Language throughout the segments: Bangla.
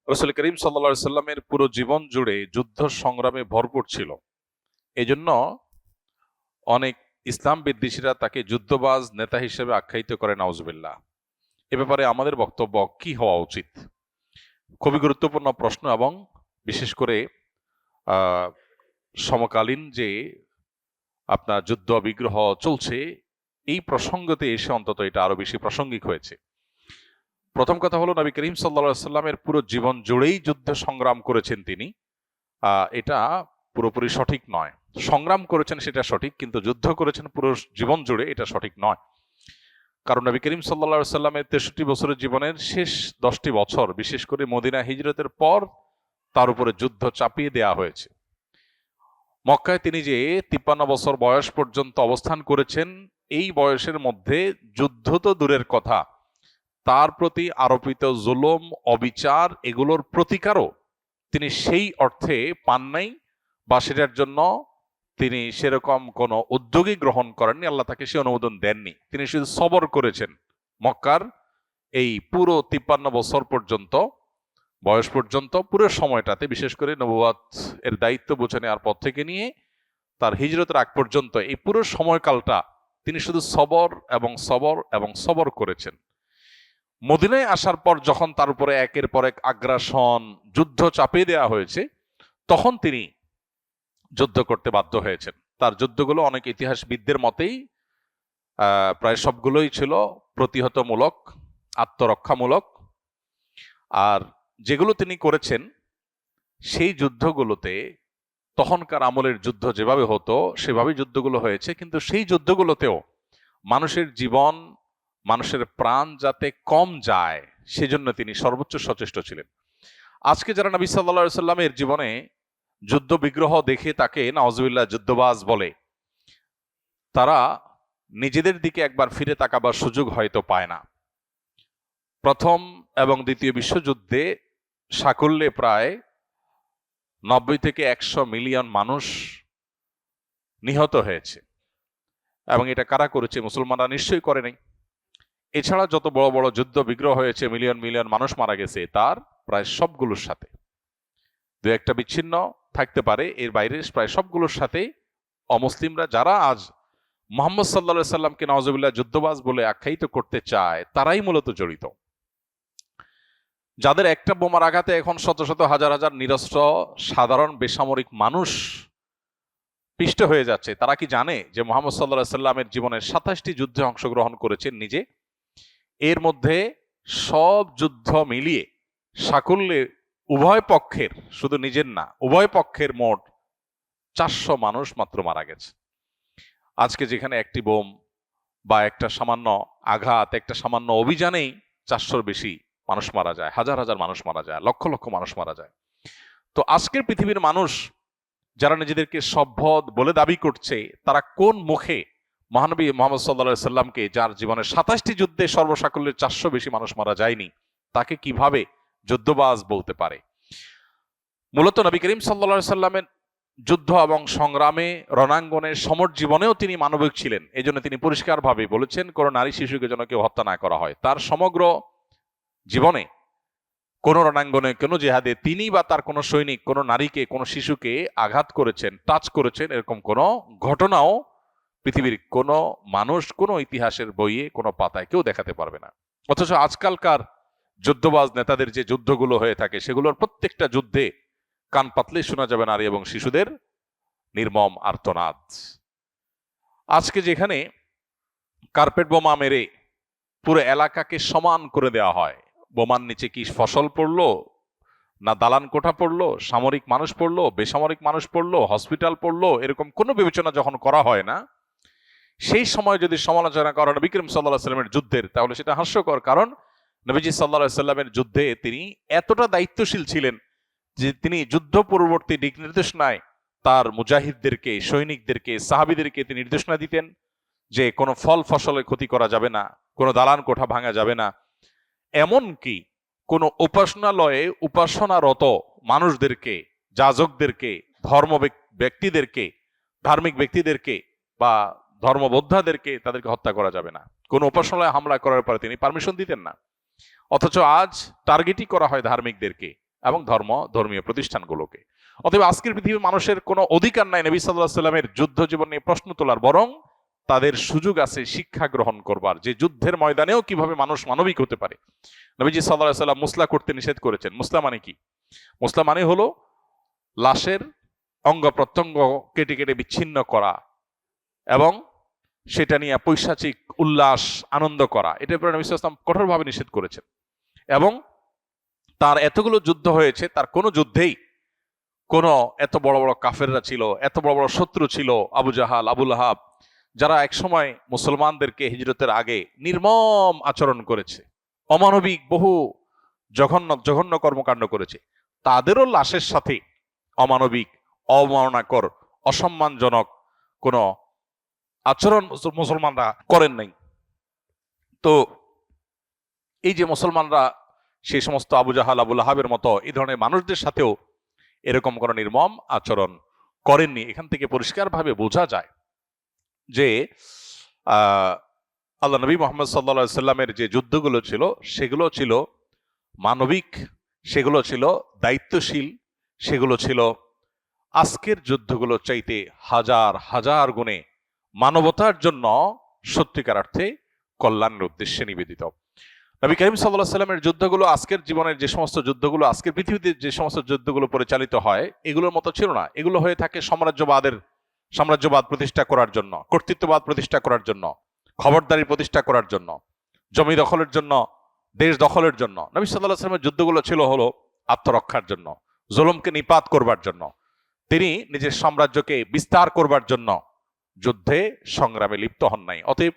রাসূল করিম সাল্লাল্লাহু আলাইহি সাল্লামের পুরো জীবন জুড়ে যুদ্ধ সংগ্রামে ভরপুর ছিল। এজন্য অনেক ইসলাম বিদ্বেষীরা তাকে যুদ্ধবাজ নেতা হিসেবে আখ্যায়িত করে, নাউজুবিল্লাহ। এ ব্যাপারে আমাদের বক্তব্য কি হওয়া উচিত? খুবই গুরুত্বপূর্ণ প্রশ্ন, এবং বিশেষ করে আহ, সমকালীন যে আপনার যুদ্ধ বিগ্রহ চলছে, এই প্রসঙ্গতে এসে অন্তত এটা আরো বেশি প্রাসঙ্গিক হয়েছে। প্রথম কথা হলো, নবী করিম সাল্লাল্লাহু আলাইহি সাল্লামের পুরো জীবন জুড়েই যুদ্ধ সংগ্রাম করেছেন তিনি। এটা পুরোপুরি সঠিক নয়। সংগ্রাম করেছেন সেটা সঠিক, কিন্তু যুদ্ধ করেছেন পুরো জীবন জুড়ে এটা সঠিক নয়। কারণ নবী করিম সাল্লাল্লাহু আলাইহি সাল্লামের 63 বছরের জীবনের শেষ 10টি বছর, বিশেষ করে মদিনা হিজরতের পর তার উপরে যুদ্ধ চাপিয়ে দেয়া হয়েছে। মক্কায় তিনি যে 53 বছর বয়স পর্যন্ত অবস্থান করেছেন, এই বয়সের মধ্যে যুদ্ধ তো দূরের কথা, তার প্রতি আরোপিত জুলুম, অবিচার, এগুলোর প্রতিকারও তিনি সেই অর্থে পান নাই, বা সেটার জন্য তিনি সেরকম কোনো উদ্যোগই গ্রহণ করেননি। আল্লাহ তাকে সে অনুমোদন দেননি। তিনি শুধু সবর করেছেন মক্কার এই পুরো 53 বছর পর্যন্ত বয়স পর্যন্ত, পুরো সময়টাতে, বিশেষ করে নবুয়াত এর দায়িত্ব বুঝে নেওয়ার পর থেকে নিয়ে তার হিজরতের আগ পর্যন্ত এই পুরো সময়কালটা তিনি শুধু সবর এবং সবর এবং সবর করেছেন। মদিনায় আসার পর যখন তার উপরে একের পর এক আগ্রাসন, যুদ্ধ চাপিয়ে দেওয়া হয়েছে, তখন তিনি যুদ্ধ করতে বাধ্য হয়েছেন। তার যুদ্ধগুলো অনেক ইতিহাসবিদদের মতেই প্রায় সবগুলোই ছিল প্রতিহতমূলক, আত্মরক্ষামূলক। আর যেগুলো তিনি করেছেন সেই যুদ্ধগুলোতে তখনকার আমলের যুদ্ধ যেভাবে হতো সেভাবেই যুদ্ধগুলো হয়েছে, কিন্তু সেই যুদ্ধগুলোতেও মানুষের জীবন, মানুষের প্রাণ যাতে কম যায় সেজন্য তিনি সর্বোচ্চ সচেষ্ট ছিলেন। আজকে যারা নবী সাল্লাল্লাহু আলাইহি সাল্লামের জীবনে যুদ্ধ বিগ্রহ দেখে তাকে নাউজুবিল্লাহ যুদ্ধবাজ বলে, তারা নিজেদের দিকে একবার ফিরে তাকাবার সুযোগ হয়তো পায় না। প্রথম এবং দ্বিতীয় বিশ্বযুদ্ধে সাকুল্যে প্রায় 90 থেকে 100 মিলিয়ন মানুষ নিহত হয়েছে, এবং এটা কারা করেছে? মুসলমানরা নিশ্চয়ই করে নাই। এছাড়া যত বড় বড় যুদ্ধ বিগ্রহ হয়েছে, মিলিয়ন মিলিয়ন মানুষ মারা গেছে, তার প্রায় সবগুলোর সাথে, দু একটা বিচ্ছিন্ন থাকতে পারে, এর বাইরে প্রায় সবগুলোর সাথে অমুসলিমরা, যারা আজ মুহাম্মদ সাল্লাল্লাহু আলাইহি সাল্লামকে নাউজুবিল্লাহ যুদ্ধবাজ বলে আখ্যায়িত করতে চায়, তারাই মূলত জড়িত। যাদের একটা বোমার আঘাতে এখন শত শত হাজার হাজার নিরস্ত্র সাধারণ বেসামরিক মানুষ পিষ্ট হয়ে যাচ্ছে, তারা কি জানে যে মুহাম্মদ সাল্লাল্লাহু আলাইহি সাল্লামের জীবনের 27টি যুদ্ধে অংশগ্রহণ করেছেন নিজে? এর মধ্যে সব যুদ্ধ মিলিয়ে সাকুল্যে উভয় পক্ষের, শুধু নিজের না, উভয় পক্ষের মোট 400 মানুষ মাত্র মারা গেছে। আজকে যেখানে একটি বোম বা একটা সামান্য আঘাত, একটা সামান্য অভিযানেই 400-র বেশি মানুষ মারা যায়, হাজার হাজার মানুষ মারা যায়, লক্ষ লক্ষ মানুষ মারা যায়। তো আজকের পৃথিবীর মানুষ যারা নিজেদেরকে সভ্য বলে দাবি করছে, তারা কোন মুখে মহানবী মুহাম্মদ সাল্লাল্লাহু আলাইহি সাল্লামকে, যার জীবনের 27টি যুদ্ধে সর্বসাকুল্যের 400 বেশি মানুষ মারা যায়নি, তাকে কিভাবে যুদ্ধবাজ বলতে পারে? মূলত নবী করিম সাল্লাল্লাহু আলাইহি সাল্লামের যুদ্ধ এবং সংগ্রামে, রণাঙ্গনের সমর জীবনেও তিনি মানবিক ছিলেন। এজন্য তিনি পরিষ্কারভাবে বলেছেন, কোনো নারী শিশুকে যেন কেউ হত্যা না করা হয়। তার সমগ্র জীবনে কোনো রণাঙ্গনে, কোনো জেহাদে তিনি বা তার কোনো সৈনিক কোনো নারীকে, কোনো শিশুকে আঘাত করেছেন, টাচ করেছেন, এরকম কোনো ঘটনাও পৃথিবীর কোনো মানুষ, কোনো ইতিহাসের বইয়ে, কোনো পাতায় কেউ দেখাতে পারবে না। অথচ আজকালকার যুদ্ধবাজ নেতাদের যে যুদ্ধগুলো হয়ে থাকে, সেগুলোর প্রত্যেকটা যুদ্ধে কান পাতলে শোনা যাবে নারী এবং শিশুদের নির্মম আর্তনাদ। আজকে যেখানে কার্পেট বোমা মেরে পুরো এলাকাকে সমান করে দেওয়া হয়, বোমার নিচে কি ফসল পড়লো, না দালান কোঠা পড়লো, সামরিক মানুষ পড়লো, বেসামরিক মানুষ পড়লো, হসপিটাল পড়লো, এরকম কোনো বিবেচনা যখন করা হয় না, সেই সময় যদি সমালোচনা করা নবী করিম সাল্লাল্লাহু আলাইহি সাল্লামের যুদ্ধের, তাহলে সেটা হাস্যকর। কারণ নবীজি সাল্লাল্লাহু আলাইহি সাল্লামের যুদ্ধে তিনি এতটা দায়িত্বশীল ছিলেন যে তিনি যুদ্ধ পূর্ববর্তী দিক নির্দেশনায় তার মুজাহিদদেরকে, সৈনিকদেরকে, সাহাবীদেরকে তিনি নির্দেশনা দিতেন যে কোনো ফল ফসলের ক্ষতি করা যাবে না, কোনো দালান কোঠা ভাঙা যাবে না। এমনকি কোনো উপাসনালয়ে উপাসনারত মানুষদেরকে, যাজকদেরকে, ধর্ম ব্যক্তিদেরকে, ধার্মিক ব্যক্তিদেরকে বা ধর্মবোদ্ধাদেরকে, তাদেরকে হত্যা করা যাবে না। কোনো উপাসনালয়ে হামলা করার পরে তিনি পারমিশন দিতেন না। অথচ আজ টার্গেটই করা হয় ধার্মিকদেরকে, এবং ধর্মীয় প্রতিষ্ঠানগুলোকে। অতএব আজকের পৃথিবীর মানুষের কোনো অধিকার নাই নবী সাল্লাল্লাহু আলাইহি সাল্লামের যুদ্ধ জীবন নিয়ে প্রশ্ন তোলার, বরং তাদের সুযোগ আছে শিক্ষা গ্রহণ করবার, যে যুদ্ধের ময়দানেও কিভাবে মানুষ মানবিক হতে পারে। নবীজি সাল্লাল্লাহু আলাইহি সাল্লাম মুসলা করতে নিষেধ করেছেন। মুসলা মানে কি? মুসলা মানে হলো লাশের অঙ্গ প্রত্যঙ্গ কেটে কেটে বিচ্ছিন্ন করা এবং সেটা নিয়ে পৈশাচিক উল্লাস আনন্দ করা। এটার উপরে নবী সাল্লাল্লাহু আলাইহি ওয়াসাল্লাম কঠোরভাবে নিষেধ করেছেন। এবং তার এতগুলো যুদ্ধ হয়েছে, তার কোনো যুদ্ধেই কোনো এত বড় বড় কাফেররা ছিল, এত বড় বড় শত্রু ছিল, আবু জাহাল, আবু লাহাব, যারা একসময় মুসলমানদেরকে হিজরতের আগে নির্মম আচরণ করেছে, অমানবিক বহু জঘন্য কর্মকাণ্ড করেছে, তাদেরও লাশের সাথে অমানবিক, অবমাননাকর, অসম্মানজনক কোনো আচরণ মুসলমানরা করেন নাই। তো এই যে মুসলমানরা সেই সমস্ত আবু জাহাল, আবু লাহাবের মতো এই ধরনের মানুষদের সাথেও এরকম কোনো নির্মম আচরণ করেননি। এখান থেকে পরিষ্কারভাবে বোঝা যায় যে আল্লাহ নবী মুহাম্মদ সাল্লাল্লাহু আলাইহি সাল্লামের যে যুদ্ধগুলো ছিল সেগুলো ছিল মানবিক, সেগুলো ছিল দায়িত্বশীল, সেগুলো ছিল আজকের যুদ্ধগুলো চাইতে হাজার হাজার গুণে মানবতার জন্য সত্যিকার অর্থে কল্যাণের উদ্দেশ্যে নিবেদিত। নবী করিম সাল্লাল্লাহু আলাইহি সাল্লামের যুদ্ধগুলো আজকের জীবনের যে সমস্ত যুদ্ধগুলো, আজকের পৃথিবীতে যে সমস্ত যুদ্ধগুলো পরিচালিত হয়, এগুলোর মতো ছিল না। এগুলো হয়ে থাকে সাম্রাজ্যবাদ প্রতিষ্ঠা করার জন্য, কর্তৃত্ববাদ প্রতিষ্ঠা করার জন্য, খবরদারি প্রতিষ্ঠা করার জন্য, জমি দখলের জন্য, দেশ দখলের জন্য। নবী সাল্লাল্লাহু আলাইহি সাল্লামের যুদ্ধগুলো ছিল হলো আত্মরক্ষার জন্য, জুলুমকে নিপাত করবার জন্য, তিনি নিজের সাম্রাজ্যকে বিস্তার করবার জন্য যুদ্ধে সংগ্রামে লিপ্ত হন নাই। অতএব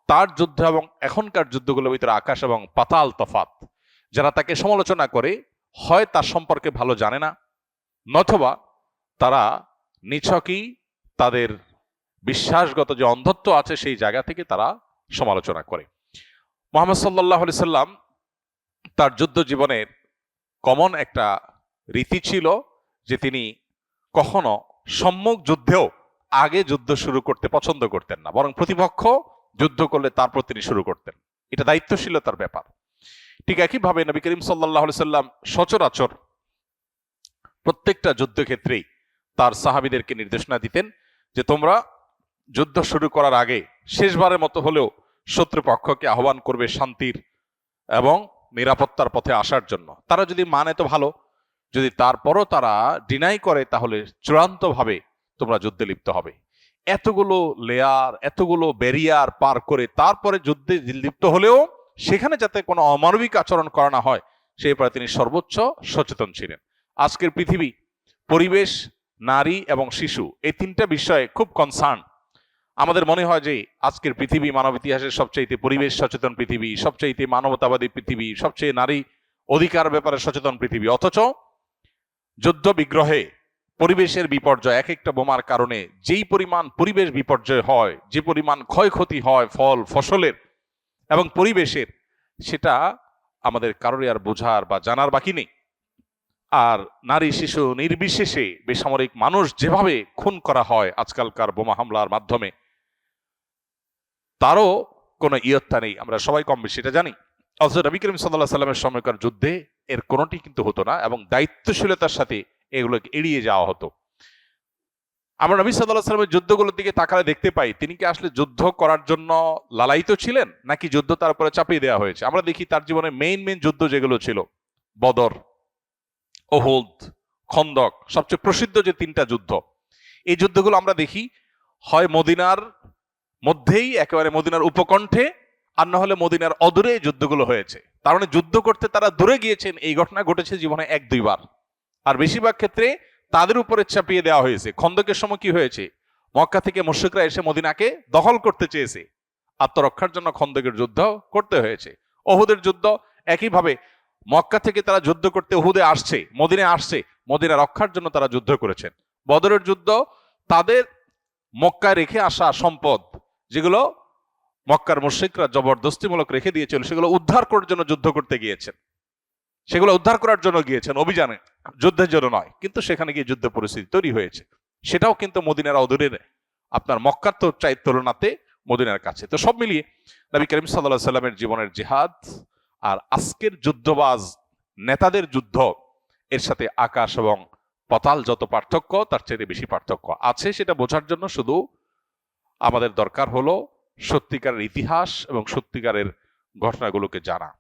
তার যুদ্ধ এবং এখনকার যুদ্ধগুলোর ভিতরে আকাশ এবং পাতাল তফাত। যারা তাকে সমালোচনা করে হয় তার সম্পর্কে ভালো জানে না, নতুবা তারা নিছকই তাদের বিশ্বাসগত যে অন্ধত্ব আছে সেই জায়গা থেকে তারা সমালোচনা করে। মুহাম্মদ সাল্লাল্লাহু আলাইহি সাল্লাম তার যুদ্ধ জীবনের কমন একটা রীতি ছিল যে তিনি কখনো সম্মুখ যুদ্ধেও আগে যুদ্ধ শুরু করতে পছন্দ করতেন না, বরং প্রতিপক্ষ যুদ্ধ করলে তারপর তিনি শুরু করতেন। এটা দায়িত্বশীলতার ব্যাপার। ঠিক একইভাবে নবী করিম সাল্লাল্লাহু আলাইহি সাল্লাম সচরাচর প্রত্যেকটা যুদ্ধক্ষেত্রেই তার সাহাবীদেরকে নির্দেশনা দিতেন যে তোমরা যুদ্ধ শুরু করার আগে শেষবারের মতো হলেও শত্রুপক্ষকে আহ্বান করবে শান্তির এবং নিরাপত্তার পথে আসার জন্য। তারা যদি মানে তো ভালো, যদি তারপরও তারা ডিনাই করে তাহলে চূড়ান্তভাবে তোমরা যুদ্ধে লিপ্ত হবে। এতগুলো লেয়ার, এতগুলো ব্যারিয়ার পার করে তারপরে যুদ্ধে লিপ্ত হলেও সেখানে যাতে কোনো অমানবিক আচরণ করা না হয় সেই ব্যাপারে তিনি সর্বোচ্চ সচেতন ছিলেন। আজকের পৃথিবী, পরিবেশ, নারী এবং শিশু, এই তিনটা বিষয়ে খুব কনসার্ন। আমাদের মনে হয় যে আজকের পৃথিবী মানব ইতিহাসের সবচাইতে পরিবেশ সচেতন পৃথিবী, সবচাইতে মানবতাবাদী পৃথিবী, সবচেয়ে নারী অধিকার ব্যাপারে সচেতন পৃথিবী। অথচ যুদ্ধ বিগ্রহে পরিবেশের বিপর্যয়, এক একটা বোমার কারণে যেই পরিমাণ পরিবেশ বিপর্যয় হয়, যে পরিমাণ ক্ষয়ক্ষতি হয় ফল ফসলের এবং পরিবেশের, সেটা আমাদের কারোরই আর বোঝার বা জানার বাকি নেই। আর নারী শিশু নির্বিশেষে বেসামরিক মানুষ যেভাবে খুন করা হয় আজকালকার বোমা হামলার মাধ্যমে, তারও কোনো ইয়ত্তা নেই। আমরা সবাই কম বেশি এটা জানি। অথচ নবী করিম সাল্লাল্লাহু আলাইহি সাল্লামের সময়কার যুদ্ধে এর কোনোটি কিন্তু হতো না এবং দায়িত্বশীলতার সাথে এগুলোকে এড়িয়ে যাওয়া হতো। আমরা নবী সাল্লাল্লাহু আলাইহি সাল্লামের যুদ্ধগুলোর দিকে তাকালে দেখতে পাই তিনি কি আসলে যুদ্ধ করার জন্য লালায়িত ছিলেন নাকি যুদ্ধ তার উপরে চাপিয়ে দেওয়া হয়েছে। আমরা দেখি তার জীবনে মেইন যুদ্ধ যেগুলো ছিল, বদর, ওহুদ, খন্দক, সবচেয়ে প্রসিদ্ধ যে তিনটা যুদ্ধ, এই যুদ্ধগুলো আমরা দেখি হয় মদিনার মধ্যেই একেবারে মদিনার উপকণ্ঠে, আর না হলে মদিনার অদূরে যুদ্ধগুলো হয়েছে। তার মানে যুদ্ধ করতে তারা দূরে গিয়েছেন এই ঘটনা ঘটেছে জীবনে 1-2 বার, আর বেশিরভাগ ক্ষেত্রে তাদের উপরে চাপিয়ে দেওয়া হয়েছে। খন্দকের সময় কি হয়েছে, মক্কা থেকে মুশরিকরা এসে মদিনাকে দখল করতে চেয়েছে, আত্মরক্ষার জন্য খন্দকের যুদ্ধ করতে হয়েছে। ওহুদের যুদ্ধ একইভাবে, মক্কা থেকে তারা যুদ্ধ করতে ওহুদে আসছে, মদিনায় আসছে, মদিনা রক্ষার জন্য তারা যুদ্ধ করেছেন। বদরের যুদ্ধ তাদের মক্কায় রেখে আসা সম্পদ, যেগুলো মক্কার মুশরিকরা জবরদস্তিমূলক রেখে দিয়েছিল, সেগুলো উদ্ধার করার জন্য যুদ্ধ করতে গিয়েছেন, সেগুলো উদ্ধার করার জন্য গিয়েছেন, অভিযানে, যুদ্ধের জন্য নয়। কিন্তু সেখানে গিয়ে যুদ্ধ পরিস্থিতি তৈরি হয়েছে, সেটাও কিন্তু মদিনার অদূরের, আপনার মক্কার তো চাই তুলনাতে মদিনার কাছে। তো সব মিলিয়ে নবী করিম সাল্লাল্লাহু আলাইহি সাল্লামের জীবনের জিহাদ আর আজকের যুদ্ধবাজ নেতাদের যুদ্ধ, এর সাথে আকাশ এবং পাতাল যত পার্থক্য তার চেয়ে বেশি পার্থক্য আছে, সেটা বোঝার জন্য শুধু আমাদের দরকার হলো সত্যিকারের ইতিহাস এবং সত্যিকারের ঘটনাগুলোকে জানা।